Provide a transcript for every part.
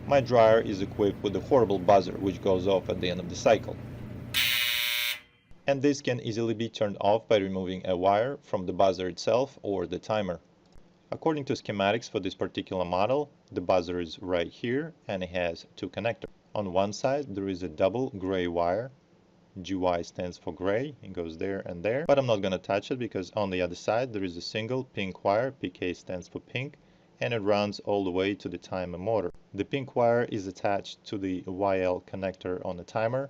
My dryer is equipped with a horrible buzzer which goes off at the end of the cycle. And this can easily be turned off by removing a wire from the buzzer itself or the timer. According to schematics for this particular model, the buzzer is right here and it has two connectors. On one side there is a double gray wire. GY stands for gray, it goes there and there, but I'm not going to touch it because on the other side there is a single pink wire, PK stands for pink, and it runs all the way to the timer motor. The pink wire is attached to the YL connector on the timer,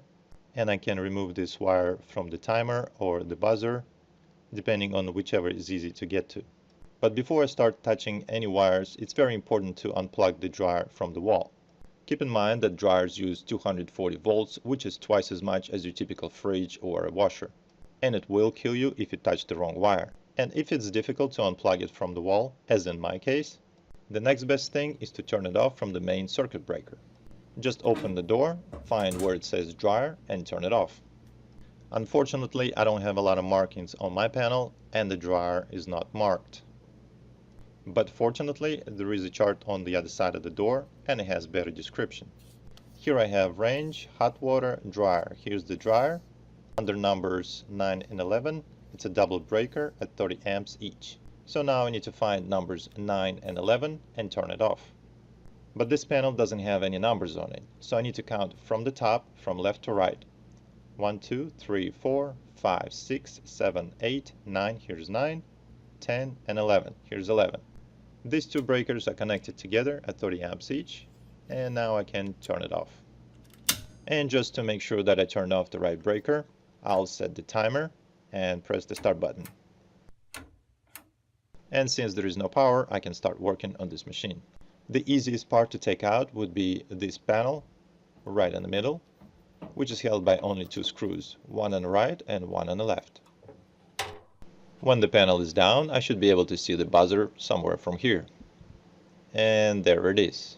and I can remove this wire from the timer or the buzzer, depending on whichever is easy to get to. But before I start touching any wires, it's very important to unplug the dryer from the wall. Keep in mind that dryers use 240 volts, which is twice as much as your typical fridge or a washer. And it will kill you if you touch the wrong wire. And if it's difficult to unplug it from the wall, as in my case, the next best thing is to turn it off from the main circuit breaker. Just open the door, find where it says dryer, and turn it off. Unfortunately, I don't have a lot of markings on my panel, and the dryer is not marked. But fortunately, there is a chart on the other side of the door, and it has better description. Here I have range, hot water, dryer. Here's the dryer. Under numbers 9 and 11, it's a double breaker at 30 amps each. So now I need to find numbers 9 and 11 and turn it off. But this panel doesn't have any numbers on it, so I need to count from the top, from left to right. 1, 2, 3, 4, 5, 6, 7, 8, 9, here's 9, 10, and 11, here's 11. These two breakers are connected together at 30 amps each, and now I can turn it off. And just to make sure that I turned off the right breaker, I'll set the timer and press the start button. And since there is no power, I can start working on this machine. The easiest part to take out would be this panel right in the middle, which is held by only two screws, one on the right and one on the left. When the panel is down, I should be able to see the buzzer somewhere from here. And there it is.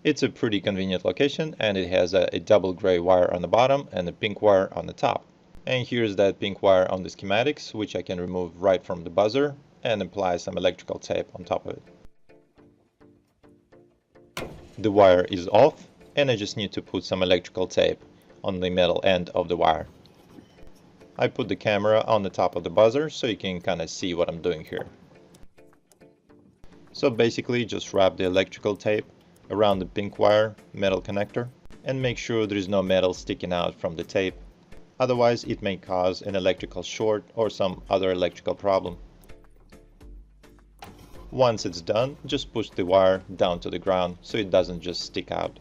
It's a pretty convenient location, and it has a double gray wire on the bottom and a pink wire on the top. And here's that pink wire on the schematics, which I can remove right from the buzzer and apply some electrical tape on top of it. The wire is off, and I just need to put some electrical tape on the metal end of the wire. I put the camera on the top of the buzzer so you can kind of see what I'm doing here. So basically just wrap the electrical tape around the pink wire metal connector and make sure there is no metal sticking out from the tape. Otherwise it may cause an electrical short or some other electrical problem. Once it's done, just push the wire down to the ground so it doesn't just stick out.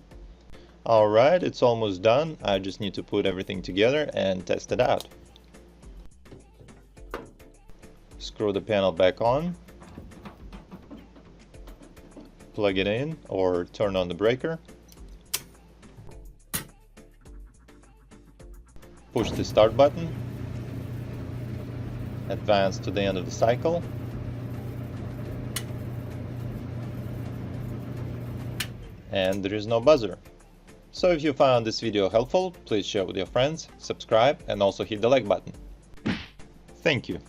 Alright, it's almost done. I just need to put everything together and test it out. Screw the panel back on, plug it in or turn on the breaker, push the start button, advance to the end of the cycle, and there is no buzzer. So if you found this video helpful, please share with your friends, subscribe, and also hit the like button. Thank you.